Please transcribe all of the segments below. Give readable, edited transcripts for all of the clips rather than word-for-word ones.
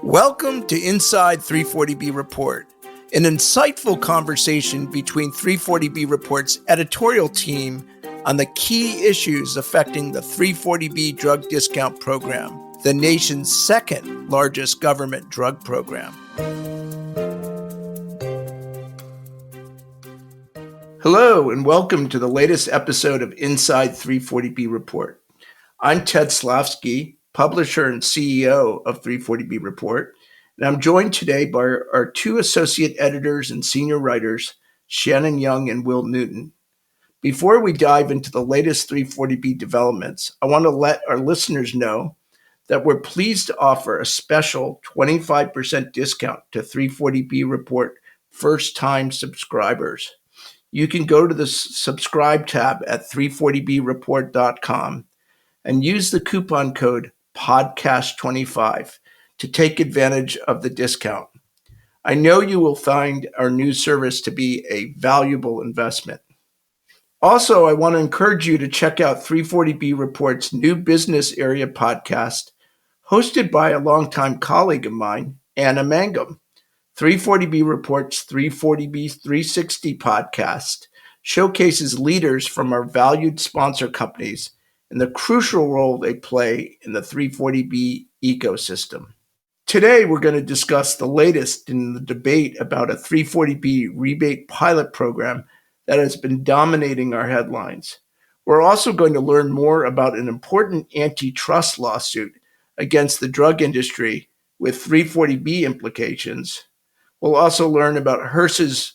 Welcome to Inside 340B Report, an insightful conversation between 340B Report's editorial team on the key issues affecting the 340B drug discount program, the nation's second largest government drug program. Hello, and welcome to the latest episode of Inside 340B Report. I'm Ted Slafsky, publisher and CEO of 340B Report, and I'm joined today by our two associate editors and senior writers, Shannon Young and Will Newton. Before we dive into the latest 340B developments, I want to let our listeners know that we're pleased to offer a special 25% discount to 340B Report first-time subscribers. You can go to the subscribe tab at 340breport.com and use the coupon code podcast25 to take advantage of the discount. I know you will find our new service to be a valuable investment. Also, I want to encourage you to check out 340B Report's new business area podcast, hosted by a longtime colleague of mine, Anna Mangum. 340B Report's 340B 360 podcast showcases leaders from our valued sponsor companies and the crucial role they play in the 340B ecosystem. Today, we're going to discuss the latest in the debate about a 340B rebate pilot program that has been dominating our headlines. We're also going to learn more about an important antitrust lawsuit against the drug industry with 340B implications. We'll also learn about HRSA's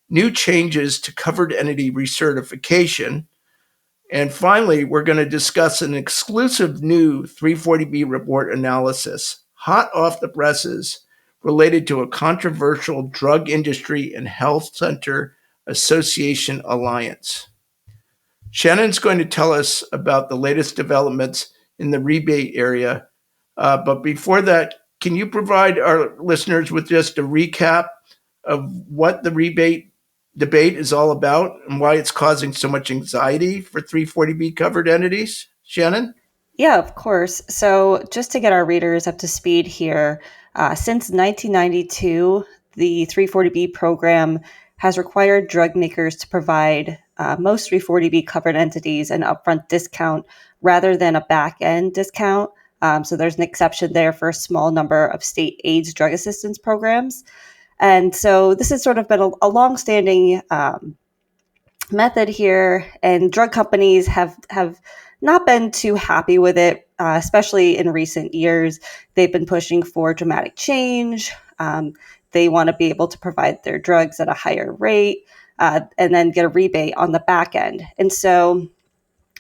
new changes to covered entity recertification. And finally, we're going to discuss an exclusive new 340B report analysis, hot off the presses, related to a controversial drug industry and health center association alliance. Shannon's going to tell us about the latest developments in the rebate area. But before that, can you provide our listeners with just a recap of what the rebate debate is all about and why it's causing so much anxiety for 340B covered entities? Shannon? Yeah, of course. So just to get our readers up to speed here, since 1992, the 340B program has required drug makers to provide most 340B covered entities an upfront discount rather than a back-end discount. So there's an exception there for a small number of state AIDS drug assistance programs. And so this has sort of been a longstanding method here, and drug companies have not been too happy with it, especially in recent years. They've been pushing for dramatic change. They want to be able to provide their drugs at a higher rate and then get a rebate on the back end. And so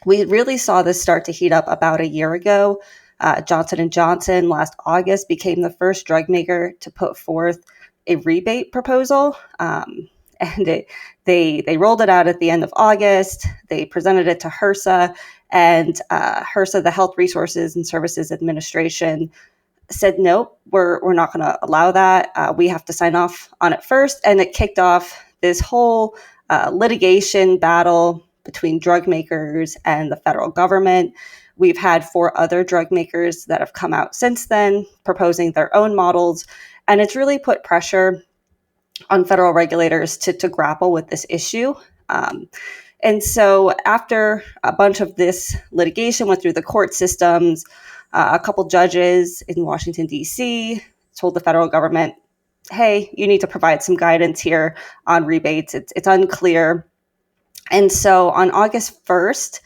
we really saw this start to heat up about a year ago. Johnson & Johnson last August became the first drug maker to put forth a rebate proposal. And they rolled it out at the end of August. They presented it to HRSA, and HRSA, the Health Resources and Services Administration, said, nope, we're not going to allow that. We have to sign off on it first. And it kicked off this whole litigation battle between drug makers and the federal government. We've had 4 other drug makers that have come out since then proposing their own models. And it's really put pressure on federal regulators to grapple with this issue. And so after a bunch of this litigation went through the court systems, a couple judges in Washington, D.C. told the federal government, hey, you need to provide some guidance here on rebates. It's unclear. And so on August 1st,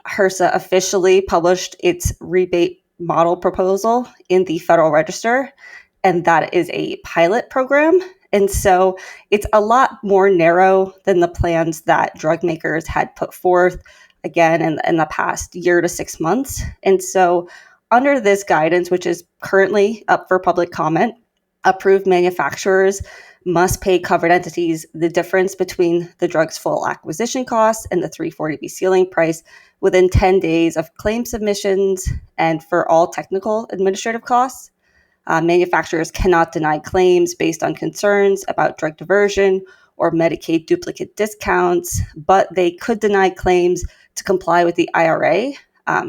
HRSA officially published its rebate model proposal in the Federal Register, and that is a pilot program. And so it's a lot more narrow than the plans that drug makers had put forth, again, in the past year to 6 months. And so under this guidance, which is currently up for public comment, approved manufacturers must pay covered entities the difference between the drug's full acquisition costs and the 340B ceiling price within 10 days of claim submissions, and for all technical administrative costs. Manufacturers cannot deny claims based on concerns about drug diversion or Medicaid duplicate discounts, but they could deny claims to comply with the IRA,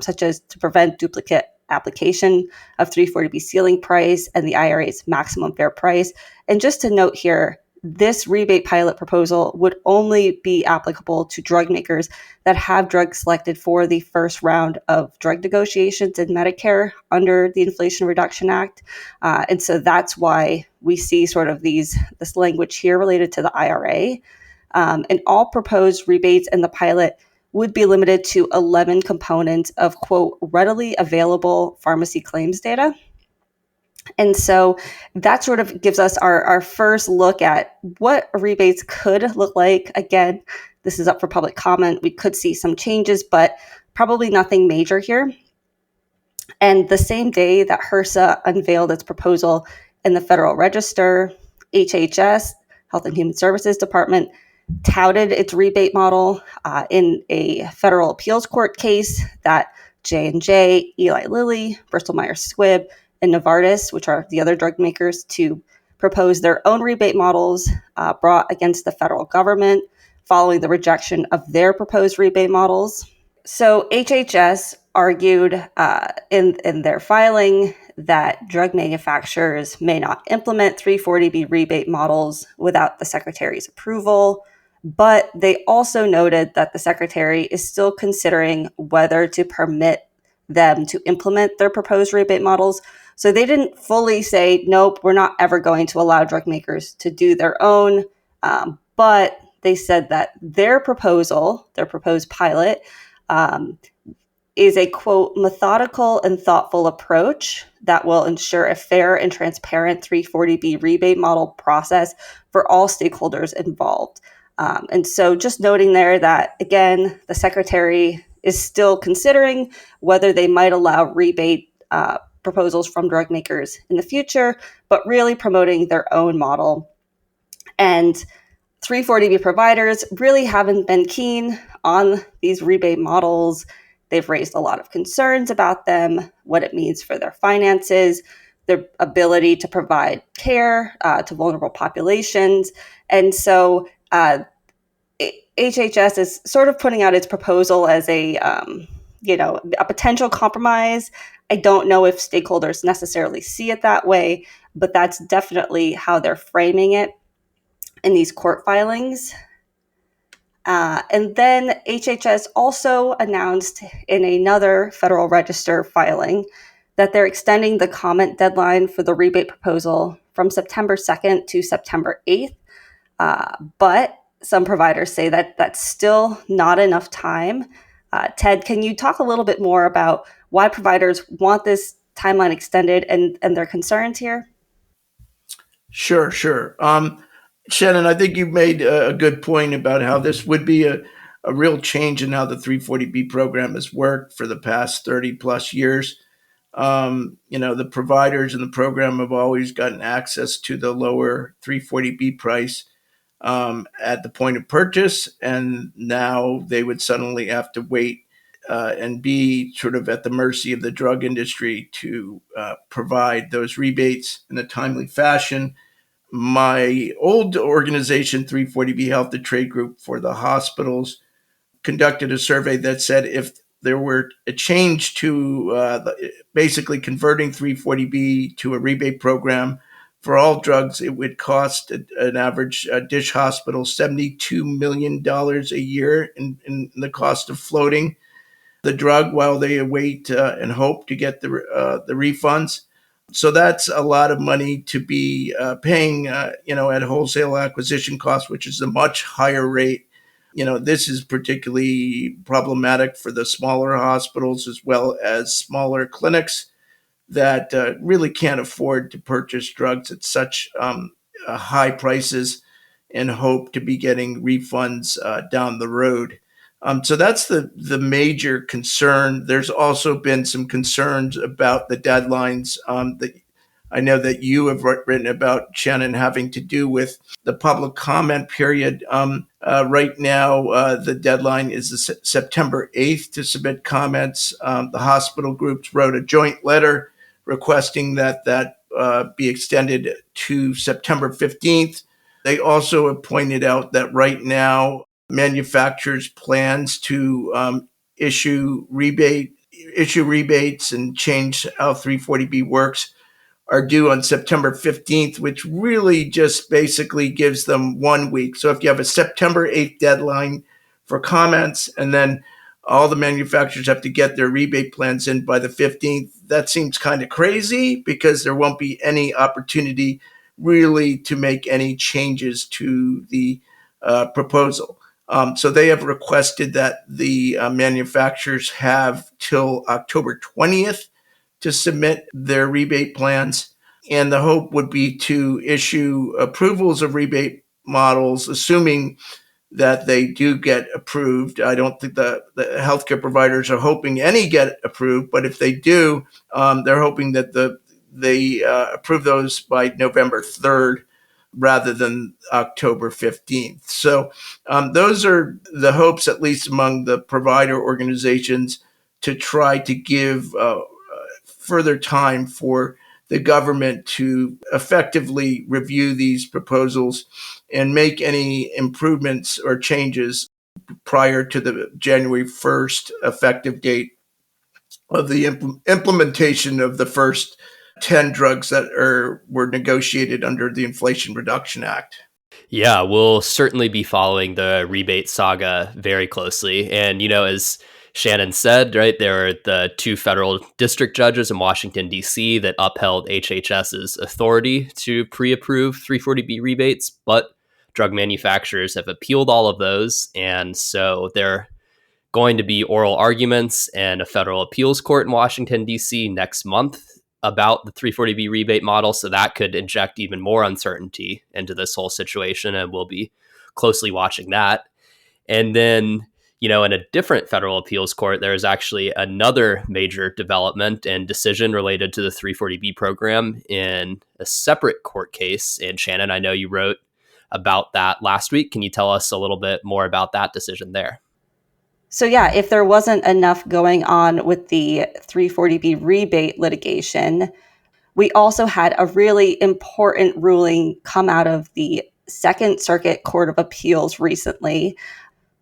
such as to prevent duplicate application of 340B ceiling price and the IRA's maximum fair price. And just to note here, this rebate pilot proposal would only be applicable to drug makers that have drugs selected for the first round of drug negotiations in Medicare under the Inflation Reduction Act. And so that's why we see sort of this language here related to the IRA. And all proposed rebates in the pilot would be limited to 11 components of, quote, readily available pharmacy claims data. And so that sort of gives us our first look at what rebates could look like. Again, this is up for public comment. We could see some changes, but probably nothing major here. And the same day that HRSA unveiled its proposal in the Federal Register, HHS, Health and Human Services Department, touted its rebate model in a federal appeals court case that J&J, Eli Lilly, Bristol Myers Squibb, and Novartis, which are the other drug makers, to propose their own rebate models brought against the federal government following the rejection of their proposed rebate models. So HHS argued in their filing that drug manufacturers may not implement 340B rebate models without the Secretary's approval, but they also noted that the Secretary is still considering whether to permit them to implement their proposed rebate models. So they didn't fully say, nope, we're not ever going to allow drug makers to do their own, but they said that their proposed pilot, is a, quote, methodical and thoughtful approach that will ensure a fair and transparent 340B rebate model process for all stakeholders involved. And so just noting there that, again, the Secretary is still considering whether they might allow rebate proposals from drug makers in the future, but really promoting their own model. And 340B providers really haven't been keen on these rebate models. They've raised a lot of concerns about them, what it means for their finances, their ability to provide care to vulnerable populations. And so HHS is sort of putting out its proposal as a potential compromise. I don't know if stakeholders necessarily see it that way, but that's definitely how they're framing it in these court filings. And then HHS also announced in another Federal Register filing that they're extending the comment deadline for the rebate proposal from September 2nd to September 8th. But some providers say that that's still not enough time. Ted, can you talk a little bit more about why providers want this timeline extended and their concerns here? Sure. Shannon, I think you've made a good point about how this would be a real change in how the 340B program has worked for the past 30 plus years. The providers in the program have always gotten access to the lower 340B price at the point of purchase, and now they would suddenly have to wait and be sort of at the mercy of the drug industry to provide those rebates in a timely fashion. My old organization, 340B Health, the trade group for the hospitals, conducted a survey that said if there were a change to basically converting 340B to a rebate program for all drugs, it would cost an average dish hospital $72 million a year in the cost of floating the drug while they await and hope to get the refunds. So that's a lot of money to be paying, at wholesale acquisition cost, which is a much higher rate. This is particularly problematic for the smaller hospitals as well as smaller clinics that really can't afford to purchase drugs at such high prices and hope to be getting refunds down the road. So that's the major concern. There's also been some concerns about the deadlines that I know that you have written about, Shannon, having to do with the public comment period. Right now, the deadline is September 8th to submit comments. The hospital groups wrote a joint letter requesting that be extended to September 15th. They also have pointed out that right now, manufacturers' plans to issue rebate issue rebates and change how 340B works are due on September 15th, which really just basically gives them 1 week. So if you have a September 8th deadline for comments, and then all the manufacturers have to get their rebate plans in by the 15th, that seems kind of crazy because there won't be any opportunity really to make any changes to the proposal. So they have requested that the manufacturers have till October 20th to submit their rebate plans. And the hope would be to issue approvals of rebate models, assuming that they do get approved. I don't think the healthcare providers are hoping any get approved, but if they do, they're hoping that they approve those by November 3rd rather than October 15th. So those are the hopes, at least among the provider organizations, to try to give further time for the government to effectively review these proposals and make any improvements or changes prior to the January 1st effective date of the implementation of the first 10 drugs that were negotiated under the Inflation Reduction Act. Yeah, we'll certainly be following the rebate saga very closely. And, as Shannon said, right, there are the two federal district judges in Washington, D.C. that upheld HHS's authority to pre-approve 340B rebates, but drug manufacturers have appealed all of those. And so they're going to be oral arguments in a federal appeals court in Washington, D.C. next month about the 340B rebate model. So that could inject even more uncertainty into this whole situation. And we'll be closely watching that. And then, in a different federal appeals court, there is actually another major development and decision related to the 340B program in a separate court case. And Shannon, I know you wrote about that last week. Can you tell us a little bit more about that decision there? So yeah, if there wasn't enough going on with the 340B rebate litigation, we also had a really important ruling come out of the Second Circuit Court of Appeals recently.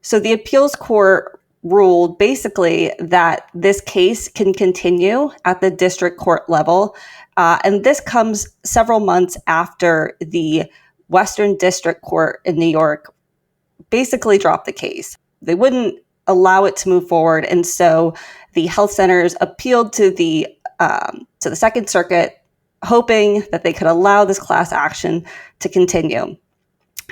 So the appeals court ruled basically that this case can continue at the district court level. And this comes several months after the Western District Court in New York basically dropped the case. They wouldn't allow it to move forward. And so the health centers appealed to the Second Circuit, hoping that they could allow this class action to continue.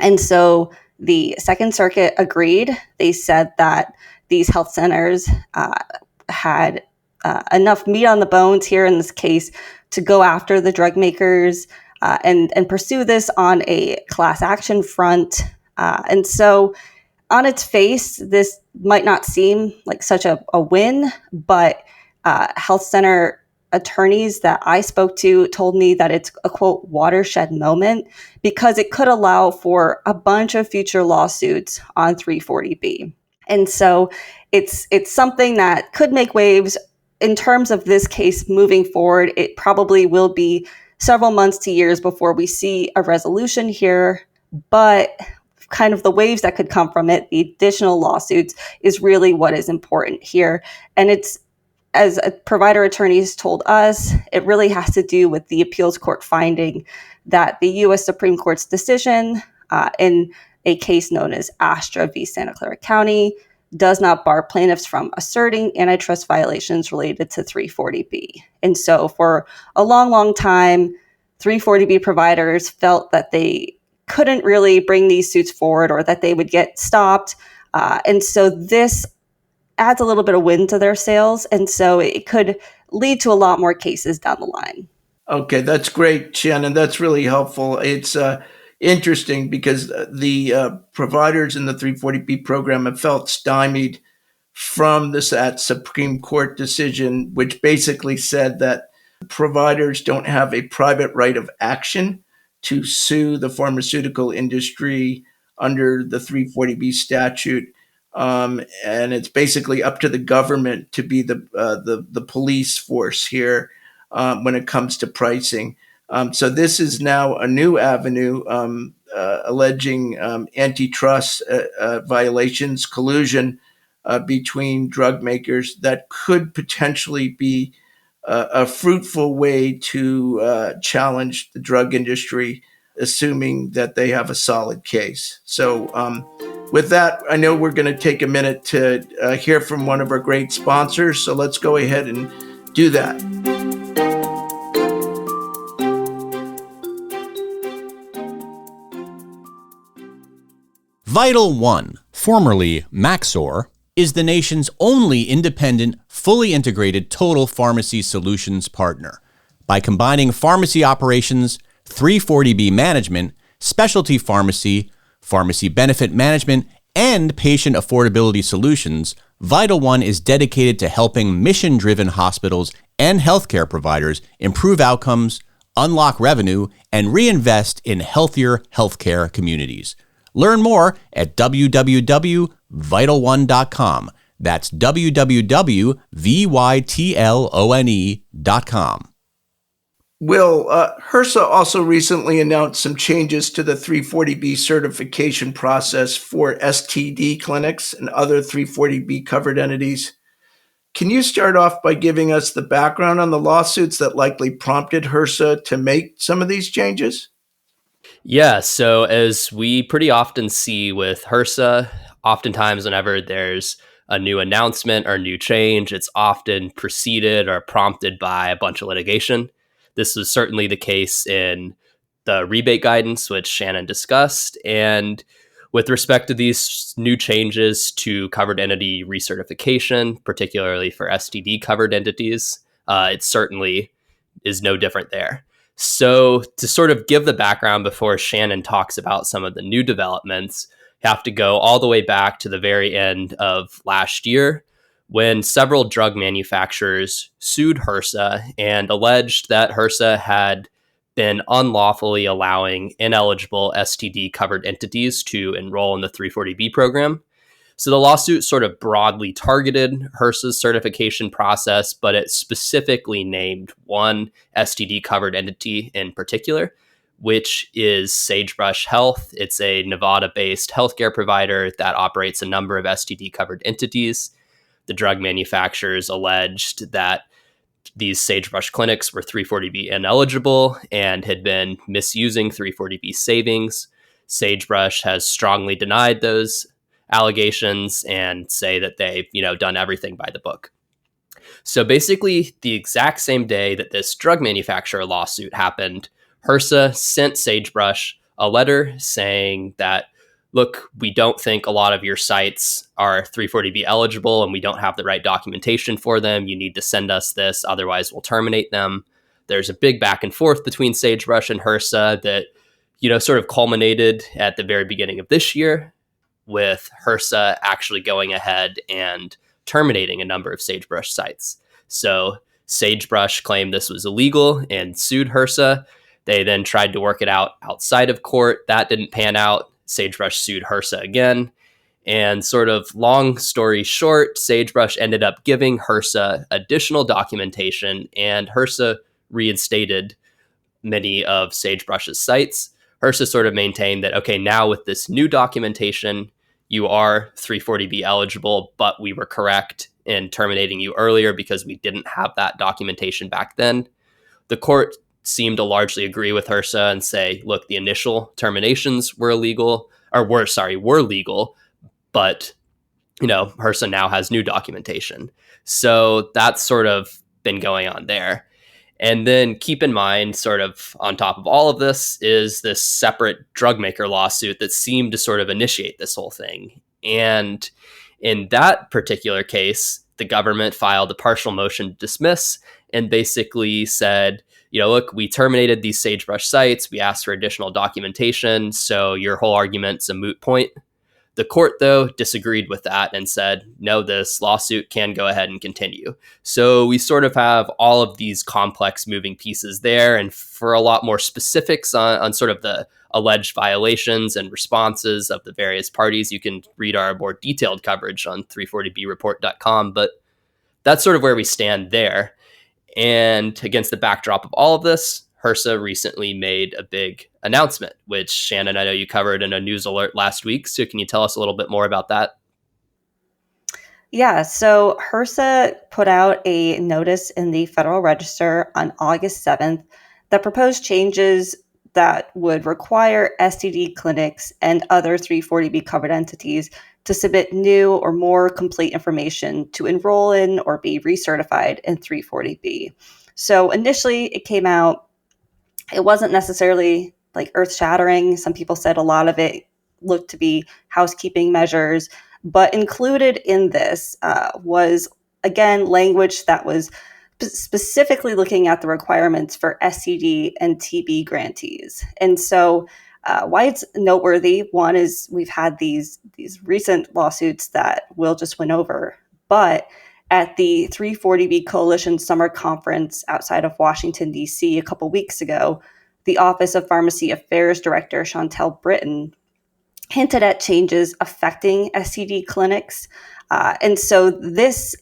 And so the Second Circuit agreed. They said that these health centers had enough meat on the bones here in this case to go after the drug makers and pursue this on a class action front. And so on its face, this might not seem like such a win, but health center attorneys that I spoke to told me that it's a, quote, watershed moment because it could allow for a bunch of future lawsuits on 340B. And so it's something that could make waves in terms of this case moving forward. It probably will be several months to years before we see a resolution here, but kind of the waves that could come from it, the additional lawsuits, is really what is important here. And it's, as provider attorneys told us, it really has to do with the appeals court finding that the U.S. Supreme Court's decision in a case known as Astra v. Santa Clara County does not bar plaintiffs from asserting antitrust violations related to 340B. And so for a long, long time, 340B providers felt that they couldn't really bring these suits forward or that they would get stopped. And so this adds a little bit of wind to their sails. And so it could lead to a lot more cases down the line. Okay, that's great, Shannon. That's really helpful. It's interesting because the providers in the 340B program have felt stymied from that Supreme Court decision, which basically said that providers don't have a private right of action to sue the pharmaceutical industry under the 340B statute. And it's basically up to the government to be the police force here when it comes to pricing. So this is now a new avenue alleging antitrust violations, collusion between drug makers that could potentially be a fruitful way to challenge the drug industry, assuming that they have a solid case. So with that, I know we're going to take a minute to hear from one of our great sponsors. So let's go ahead and do that. Vital One, formerly Maxor, is the nation's only independent, fully integrated total pharmacy solutions partner. By combining pharmacy operations, 340B management, specialty pharmacy, pharmacy benefit management, and patient affordability solutions, Vital One is dedicated to helping mission-driven hospitals and healthcare providers improve outcomes, unlock revenue, and reinvest in healthier healthcare communities. Learn more at www.vitalone.com. That's www.vitalone.com. Will, HRSA also recently announced some changes to the 340B certification process for STD clinics and other 340B covered entities. Can you start off by giving us the background on the lawsuits that likely prompted HRSA to make some of these changes? Yeah, so as we pretty often see with HRSA, oftentimes whenever there's a new announcement or new change, it's often preceded or prompted by a bunch of litigation. This was certainly the case in the rebate guidance, which Shannon discussed. And with respect to these new changes to covered entity recertification, particularly for STD covered entities, it certainly is no different there. So to sort of give the background before Shannon talks about some of the new developments, you have to go all the way back to the very end of last year when several drug manufacturers sued HRSA and alleged that HRSA had been unlawfully allowing ineligible STD covered entities to enroll in the 340B program. So the lawsuit sort of broadly targeted HRSA's certification process, but it specifically named one STD covered entity in particular, which is Sagebrush Health. It's a Nevada-based healthcare provider that operates a number of STD covered entities. The drug manufacturers alleged that these Sagebrush clinics were 340B ineligible and had been misusing 340B savings. Sagebrush has strongly denied those allegations and say that they've, done everything by the book. So basically, the exact same day that this drug manufacturer lawsuit happened, HRSA sent Sagebrush a letter saying that, look, we don't think a lot of your sites are 340B eligible and we don't have the right documentation for them. You need to send us this, otherwise we'll terminate them. There's a big back and forth between Sagebrush and HRSA that, sort of culminated at the very beginning of this year, with HRSA actually going ahead and terminating a number of Sagebrush sites. So Sagebrush claimed this was illegal and sued HRSA. They then tried to work it out outside of court. That didn't pan out. Sagebrush sued HRSA again. And sort of long story short, Sagebrush ended up giving HRSA additional documentation, and HRSA reinstated many of Sagebrush's sites. HRSA sort of maintained that, okay, now with this new documentation, you are 340B eligible, but we were correct in terminating you earlier because we didn't have that documentation back then. The court seemed to largely agree with HRSA and say, look, the initial terminations were legal, but HRSA now has new documentation. So that's sort of been going on there. And then keep in mind, sort of on top of all of this, is this separate drug maker lawsuit that seemed to sort of initiate this whole thing. And in that particular case, the government filed a partial motion to dismiss and basically said, look, we terminated these Sagebrush sites. We asked for additional documentation. So your whole argument's a moot point. The court, though, disagreed with that and said, no, this lawsuit can go ahead and continue. So we sort of have all of these complex moving pieces there. And for a lot more specifics on sort of the alleged violations and responses of the various parties, you can read our more detailed coverage on 340breport.com. But that's sort of where we stand there. And against the backdrop of all of this, HRSA recently made a big announcement, which Shannon, I know you covered in a news alert last week. So can you tell us a little bit more about that? Yeah, so HRSA put out a notice in the Federal Register on August 7th that proposed changes that would require STD clinics and other 340B covered entities to submit new or more complete information to enroll in or be recertified in 340B. So initially it came out, it wasn't necessarily like earth shattering. Some people said a lot of it looked to be housekeeping measures, but included in this was, again, language that was specifically looking at the requirements for SCD and TB grantees. And so, why it's noteworthy, one is we've had these recent lawsuits that Will just went over, but at the 340B Coalition Summer Conference outside of Washington, D.C. a couple weeks ago, the Office of Pharmacy Affairs Director Chantel Britton hinted at changes affecting STD clinics. And so this,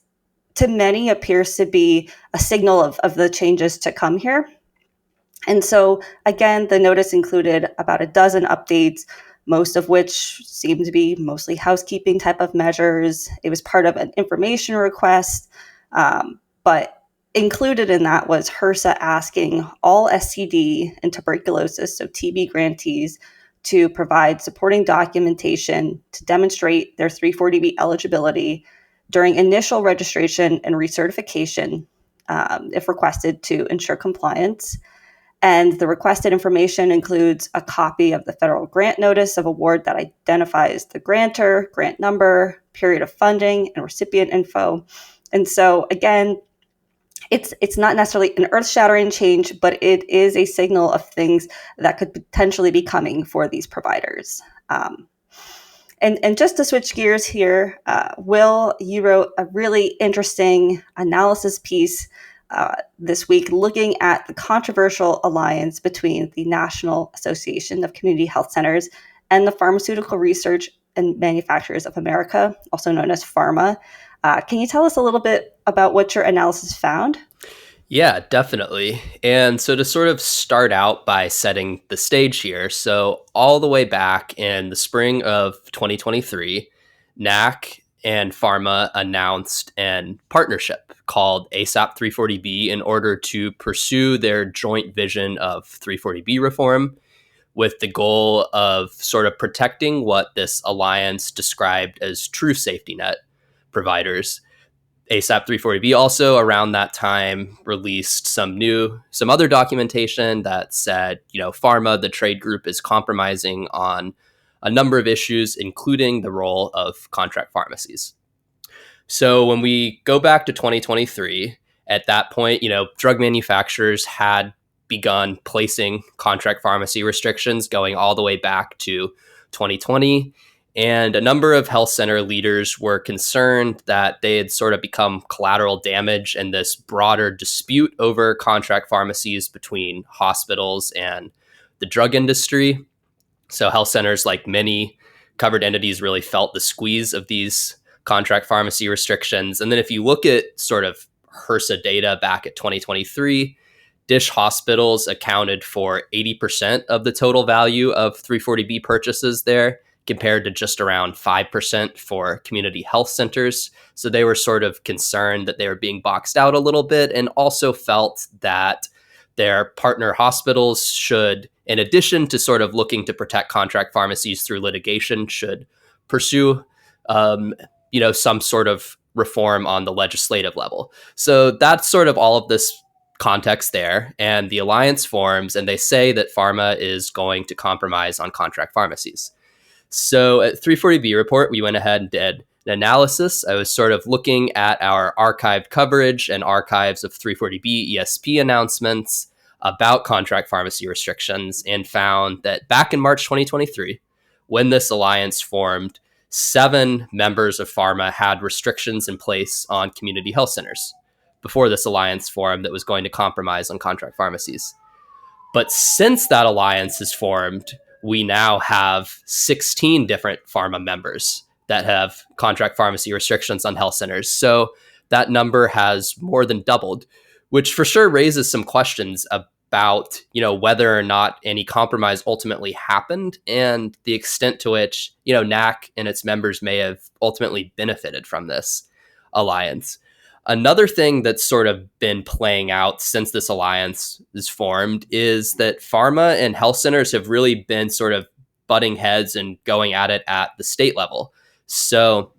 to many, appears to be a signal of the changes to come here. And so, again, the notice included about a dozen updates, most of which seemed to be mostly housekeeping type of measures. It was part of an information request, but included in that was HRSA asking all STD and tuberculosis, so TB grantees, to provide supporting documentation to demonstrate their 340B eligibility during initial registration and recertification, if requested, to ensure compliance. And the requested information includes a copy of the federal grant notice of award that identifies the grantor, grant number, period of funding, and recipient info. And so, again, it's not necessarily an earth-shattering change, but it is a signal of things that could potentially be coming for these providers. And just to switch gears here, Will, you wrote a really interesting analysis piece this week looking at the controversial alliance between the National Association of Community Health Centers and the Pharmaceutical Research and Manufacturers of America, also known as PhRMA. Can you tell us a little bit about what your analysis found? Yeah, definitely. And so to sort of start out by setting the stage here, so all the way back in the spring of 2023, NAC and PhRMA announced an partnership called ASAP 340B in order to pursue their joint vision of 340B reform with the goal of sort of protecting what this alliance described as true safety net providers. ASAP 340B also around that time released some other documentation that said, PhRMA, the trade group, is compromising on a number of issues, including the role of contract pharmacies. So when we go back to 2023, at that point, drug manufacturers had begun placing contract pharmacy restrictions going all the way back to 2020. And a number of health center leaders were concerned that they had sort of become collateral damage in this broader dispute over contract pharmacies between hospitals and the drug industry. So health centers, like many covered entities, really felt the squeeze of these contract pharmacy restrictions. And then if you look at sort of HRSA data back at 2023, DISH hospitals accounted for 80% of the total value of 340B purchases there, compared to just around 5% for community health centers. So they were sort of concerned that they were being boxed out a little bit, and also felt that their partner hospitals should, in addition to sort of looking to protect contract pharmacies through litigation, should pursue some sort of reform on the legislative level. So that's sort of all of this context there. And the alliance forms, and they say that PhRMA is going to compromise on contract pharmacies. So at 340B report, we went ahead and did an analysis. I was sort of looking at our archived coverage and archives of 340B ESP announcements about contract pharmacy restrictions, and found that back in March 2023, when this alliance formed, 7 members of PhRMA had restrictions in place on community health centers before this alliance formed that was going to compromise on contract pharmacies. But since that alliance is formed, we now have 16 different PhRMA members that have contract pharmacy restrictions on health centers. So that number has more than doubled, which for sure raises some questions about, whether or not any compromise ultimately happened, and the extent to which, NAC and its members may have ultimately benefited from this. alliance. Another thing that's sort of been playing out since this alliance is formed is that pharma and health centers have really been sort of butting heads and going at it at the state level. So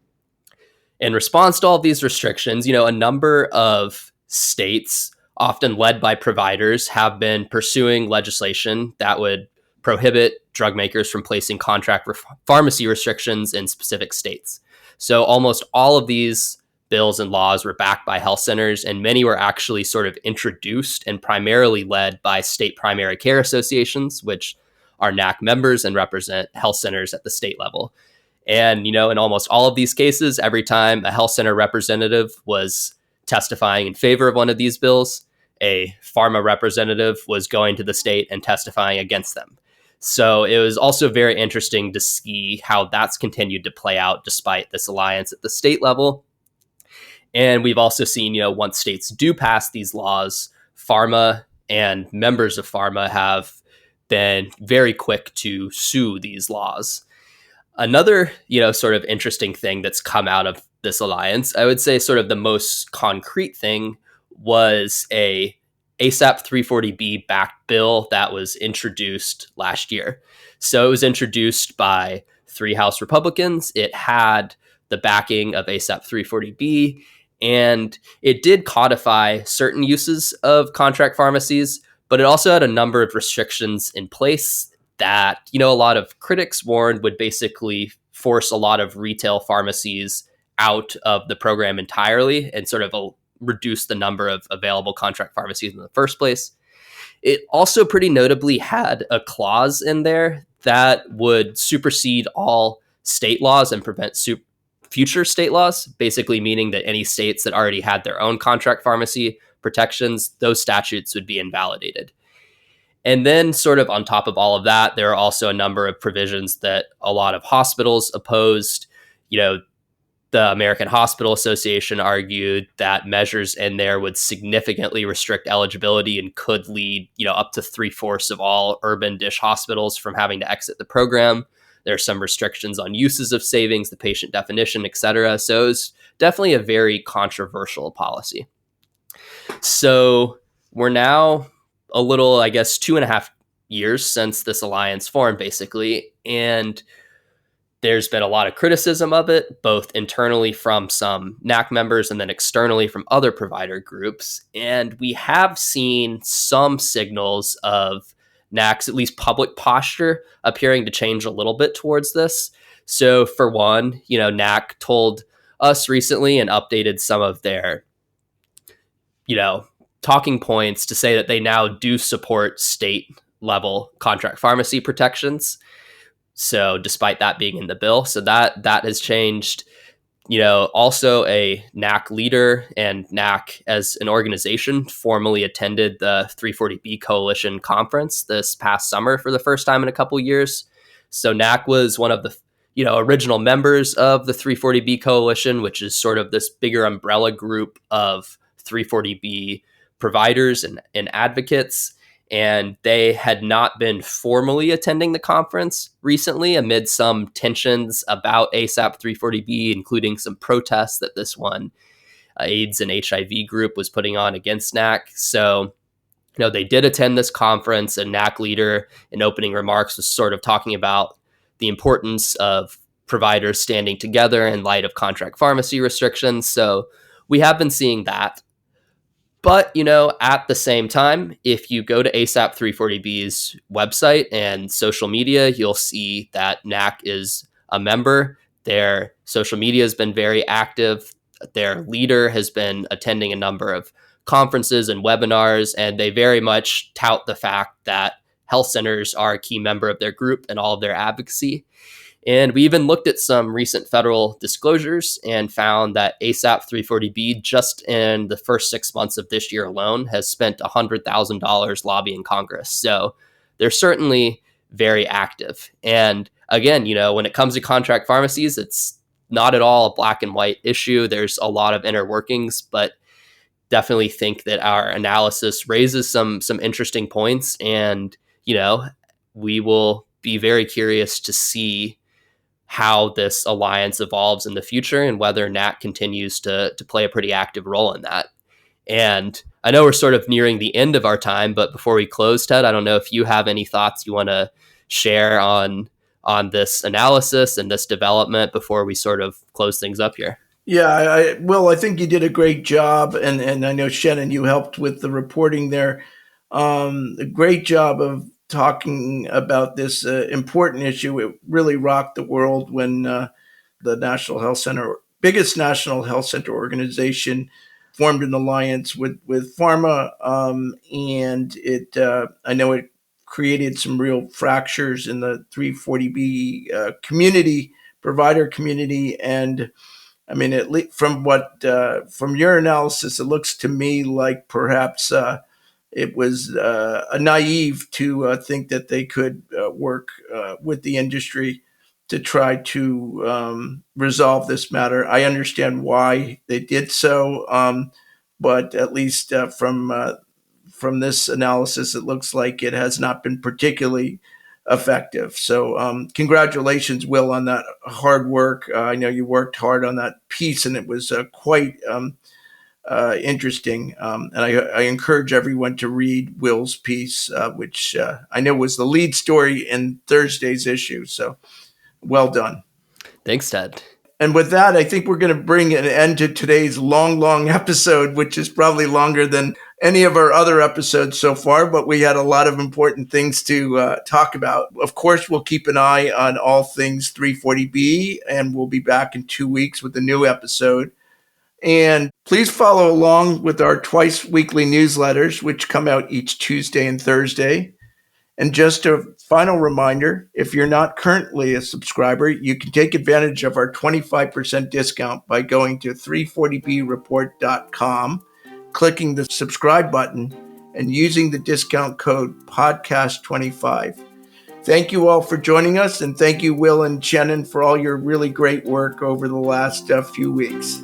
in response to all of these restrictions, a number of states, often led by providers, have been pursuing legislation that would prohibit drug makers from placing contract pharmacy restrictions in specific states. So almost all of these bills and laws were backed by health centers, and many were actually sort of introduced and primarily led by state primary care associations, which are NAC members and represent health centers at the state level. And, in almost all of these cases, every time a health center representative was testifying in favor of one of these bills, a pharma representative was going to the state and testifying against them. So it was also very interesting to see how that's continued to play out despite this alliance at the state level. And we've also seen, once states do pass these laws, pharma and members of pharma have been very quick to sue these laws. Another, sort of interesting thing that's come out of this alliance, I would say sort of the most concrete thing was a ASAP 340B backed bill that was introduced last year. So it was introduced by 3 House Republicans. It had the backing of ASAP 340B, and it did codify certain uses of contract pharmacies, but it also had a number of restrictions in place that, a lot of critics warned would basically force a lot of retail pharmacies out of the program entirely and sort of reduce the number of available contract pharmacies in the first place. It also pretty notably had a clause in there that would supersede all state laws and prevent future state laws, basically meaning that any states that already had their own contract pharmacy protections, those statutes would be invalidated. And then sort of on top of all of that, there are also a number of provisions that a lot of hospitals opposed. The American Hospital Association argued that measures in there would significantly restrict eligibility and could lead, up to 3/4 of all urban dish hospitals from having to exit the program. There are some restrictions on uses of savings, the patient definition, et cetera. So it was definitely a very controversial policy. So we're now a little, 2.5 years since this alliance formed, basically. And there's been a lot of criticism of it, both internally from some NAC members and then externally from other provider groups. And we have seen some signals of NAC's, at least public posture, appearing to change a little bit towards this. So for one, NAC told us recently and updated some of their, talking points to say that they now do support state level contract pharmacy protections. So despite that being in the bill, so that has changed. Also a NAC leader and NAC as an organization formally attended the 340B Coalition conference this past summer for the first time in a couple years. So NAC was one of the original members of the 340B Coalition, which is sort of this bigger umbrella group of 340B providers and advocates. And they had not been formally attending the conference recently amid some tensions about ASAP 340B, including some protests that this one AIDS and HIV group was putting on against NAC. So, they did attend this conference, and NAC leader in opening remarks was sort of talking about the importance of providers standing together in light of contract pharmacy restrictions. So we have been seeing that. But, at the same time, if you go to ASAP 340B's website and social media, you'll see that NAC is a member. Their social media has been very active. Their leader has been attending a number of conferences and webinars, and they very much tout the fact that health centers are a key member of their group and all of their advocacy. And we even looked at some recent federal disclosures and found that ASAP 340B, just in the first 6 months of this year alone, has spent $100,000 lobbying Congress. So they're certainly very active. And again, when it comes to contract pharmacies, it's not at all a black and white issue. There's a lot of inner workings, but definitely think that our analysis raises some interesting points. And, we will be very curious to see how this alliance evolves in the future and whether NAC continues to play a pretty active role in that. And I know we're sort of nearing the end of our time, but before we close, Ted, I don't know if you have any thoughts you want to share on this analysis and this development before we sort of close things up here. Yeah, Will, I think you did a great job, and I know, Shannon, you helped with the reporting there. A great job of talking about this important issue. It really rocked the world when the National Health Center, biggest national health center organization, formed an alliance with PhRMA, and I know it created some real fractures in the 340B community, provider community, and I mean, at least from your analysis, it looks to me like perhaps it was naive to think that they could work with the industry to try to resolve this matter. I understand why they did so, but at least from this analysis, it looks like it has not been particularly effective. So congratulations, Will, on that hard work. I know you worked hard on that piece, and it was quite interesting. And I encourage everyone to read Will's piece, which I know was the lead story in Thursday's issue. So well done. Thanks, Ted. And with that, I think we're going to bring an end to today's long episode, which is probably longer than any of our other episodes so far, but we had a lot of important things to talk about. Of course, we'll keep an eye on all things 340B, and we'll be back in 2 weeks with a new episode. And please follow along with our twice weekly newsletters, which come out each Tuesday and Thursday. And just a final reminder, if you're not currently a subscriber, you can take advantage of our 25% discount by going to 340breport.com, clicking the subscribe button, and using the discount code podcast25. Thank you all for joining us, and thank you, Will and Shannon, for all your really great work over the last few weeks.